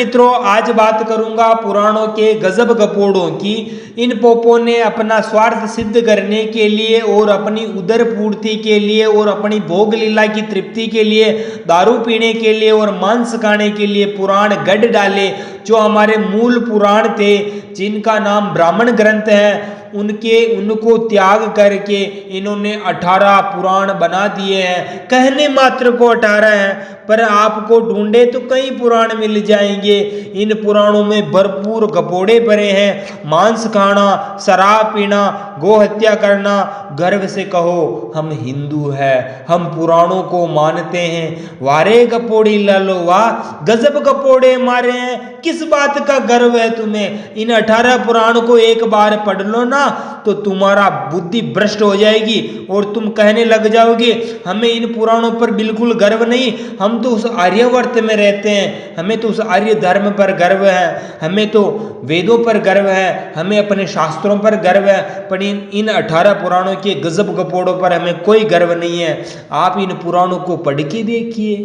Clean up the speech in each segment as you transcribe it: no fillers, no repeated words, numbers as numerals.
मित्रों, आज बात करूंगा पुराणों के गजब गपोड़ों की। इन पोपों ने अपना स्वार्थ सिद्ध करने के लिए और अपनी उदर पूर्ति के लिए और अपनी भोग लीला की तृप्ति के लिए, दारू पीने के लिए और मांस खाने के लिए पुराण गढ़ डाले। जो हमारे मूल पुराण थे, जिनका नाम ब्राह्मण ग्रंथ है, उनको त्याग करके इन्होंने 18 पुराण बना दिए हैं। कहने मात्र को 18 हैं, पर आपको ढूंढे तो कई पुराण मिल जाएंगे। इन पुराणों में भरपूर गपोड़े भरे हैं। मांस खाना, शराब पीना, गो हत्या करना। गर्व से कहो हम हिंदू हैं, हम पुराणों को मानते हैं। वारे गपोड़ी लालो वाह, गजब गपोड़े मारे हैं। किस बात का गर्व है तुम्हें? इन 18 पुराण को एक बार पढ़ लो ना, तो तुम्हारा बुद्धि भ्रष्ट हो जाएगी और तुम कहने लग जाओगे हमें इन पुराणों पर बिल्कुल गर्व नहीं, हम तो उस आर्यवर्त में रहते हैं, हमें तो उस आर्य धर्म पर गर्व है, हमें तो वेदों पर गर्व है, हमें अपने शास्त्रों पर गर्व है। पर इन 18 पुराणों के गजब गपोड़ों पर हमें कोई गर्व नहीं है। आप इन पुराणों को पढ़ के देखिए।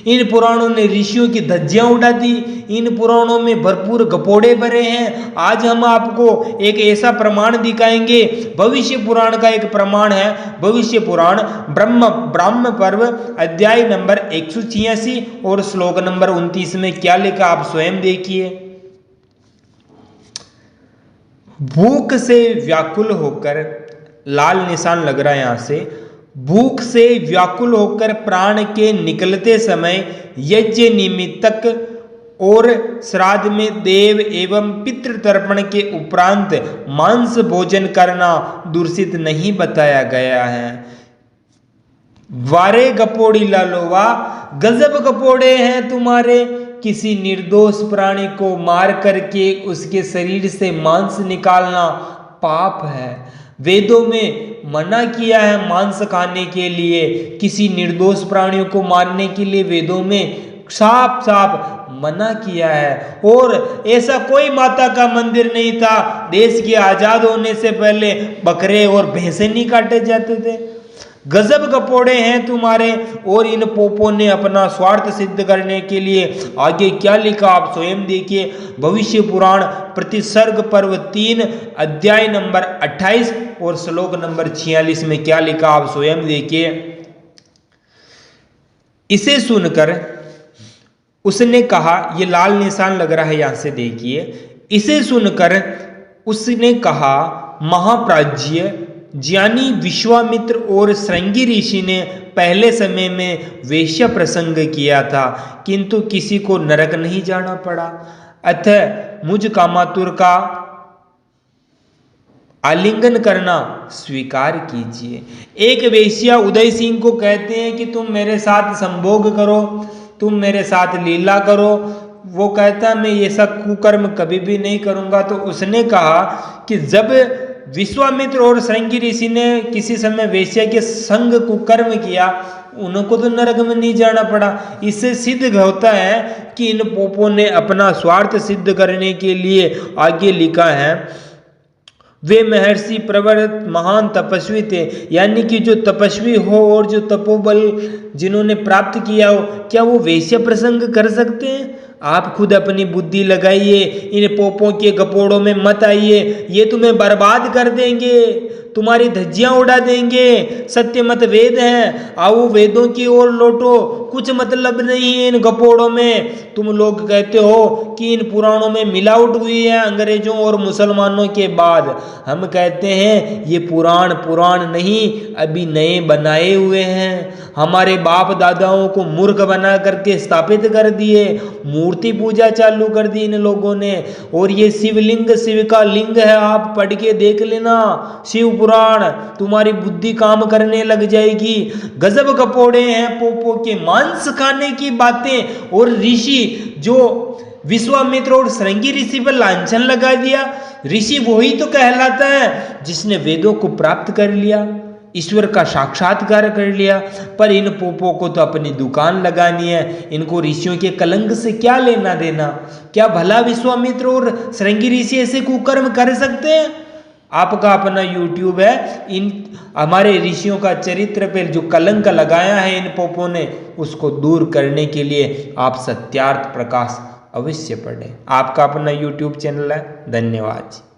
इन पुराणों ने ऋषियों की धज्जियां उड़ा दी। इन पुराणों में भरपूर गपोड़े भरे हैं। आज हम आपको एक ऐसा प्रमाण दिखाएंगे। भविष्य पुराण का एक प्रमाण है। भविष्य पुराण ब्रह्म पर्व अध्याय नंबर 186 और श्लोक नंबर 29 में क्या लिखा आप स्वयं देखिए। भूख से व्याकुल होकर, लाल निशान लग रहा है यहां से, भूख से व्याकुल होकर प्राण के निकलते समय यज्ञ निमित्तक और श्राद्ध में देव एवं पितृ तर्पण के उपरांत मांस भोजन करना दूषित नहीं बताया गया है। वारे गपोड़ी लालोवा, गजब गपोड़े हैं तुम्हारे। किसी निर्दोष प्राणी को मार करके उसके शरीर से मांस निकालना पाप है। वेदों में मना किया है मांस खाने के लिए। किसी निर्दोष प्राणियों को मारने के लिए वेदों में साफ साफ मना किया है। और ऐसा कोई माता का मंदिर नहीं था। देश के आजाद होने से पहले बकरे और भैंसे नहीं काटे जाते थे। गजब गपोड़े हैं तुम्हारे। और इन पोपों ने अपना स्वार्थ सिद्ध करने के लिए आगे क्या लिखा आप स्वयं देखिए। भविष्य पुराण प्रतिसर्ग पर्व 3 अध्याय नंबर 28 और श्लोक नंबर 46 में क्या लिखा आप स्वयं देखिए। इसे सुनकर उसने कहा, ये लाल निशान लग रहा है यहां से देखिए। इसे सुनकर उसने कहा, महाप्राज्य ज्ञानी विश्वामित्र और श्रृंगी ऋषि ने पहले समय में वेश्या प्रसंग किया था, किंतु किसी को नरक नहीं जाना पड़ा। अतः मुझ कामातुर का आलिंगन करना स्वीकार कीजिए। एक वेश्या उदय सिंह को कहते हैं कि तुम मेरे साथ संभोग करो, तुम मेरे साथ लीला करो। वो कहता मैं ये सब कुकर्म कभी भी नहीं करूंगा। तो उसने कहा कि जब विश्वामित्र और श्रृंगी ऋषि ने किसी समय वेश्या के संग कुकर्म किया, उनको तो नरक में नहीं जाना पड़ा। इससे सिद्ध होता है कि इन पोपों ने अपना स्वार्थ सिद्ध करने के लिए आगे लिखा है, वे महर्षि प्रवर महान तपस्वी थे। यानी कि जो तपस्वी हो और जो तपोबल जिन्होंने प्राप्त किया हो, क्या वो वेश्या प्रसंग कर सकते हैं? आप खुद अपनी बुद्धि लगाइए, इन पोपों के गपोड़ों में मत आइए। ये तुम्हें बर्बाद कर देंगे, तुम्हारी धज्जियां उड़ा देंगे। सत्य मत वेद हैं, आओ वेदों की ओर लौटो। कुछ मतलब नहीं है इन गपोड़ों में। तुम लोग कहते हो कि इन पुराणों में मिलावट हुई है अंग्रेजों और मुसलमानों के बाद। हम कहते हैं ये पुराण नहीं, अभी नए बनाए हुए हैं। हमारे बाप दादाओं को मूर्ख बना करके स्थापित कर दिए, मूर्ति पूजा चालू कर दी इन लोगों ने। और ये शिवलिंग शिव का लिंग है, आप पढ़ के देख लेना शिव पुराण, तुम्हारी बुद्धि काम करने लग जाएगी। गजब गपोड़े हैं पोपो के, मांस खाने की बातें। और ऋषि जो विश्वामित्र और श्रृंगी ऋषि पर लांछन लगा दिया। ऋषि वही तो कहलाता है जिसने वेदों को प्राप्त कर लिया, ईश्वर का साक्षात्कार कर लिया। पर इन पोपों को तो अपनी दुकान लगानी है, इनको ऋषियों के कलंक से क्या लेना देना। क्या भला विश्वामित्र और श्रृंगी ऋषि ऐसे कुकर्म कर सकते हैं? आपका अपना YouTube है, इन हमारे ऋषियों का चरित्र पर जो कलंक लगाया है इन पोपों ने, उसको दूर करने के लिए आप सत्यार्थ प्रकाश अवश्य पढ़ें। आपका अपना YouTube चैनल है। धन्यवाद।